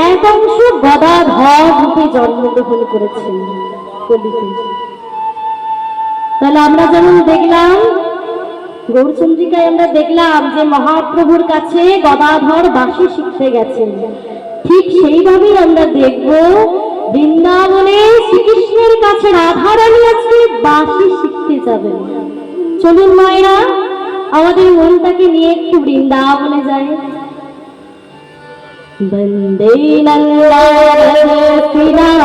এক অংশ গদাধর রূপে জন্মগ্রহণ করেছেন কলিতে। তাহলে আমরা যেমন দেখলাম গৌরচন্দ্রিকায়, আমরা দেখলাম যে মহাপ্রভুর কাছে গদাধর বাঁশি শিখতে গেছেন, ঠিক সেইভাবেই আমরা দেখব বৃন্দাবনে শ্রীকৃষ্ণের কাছে রাধারানী আজকে বাঁশি শিখতে যাবেন। চলুন মায়েরা, আমাদের মনটাকে নিয়ে একটু বৃন্দাবনে যাই। বন্দে নন্দন শ্রীরাম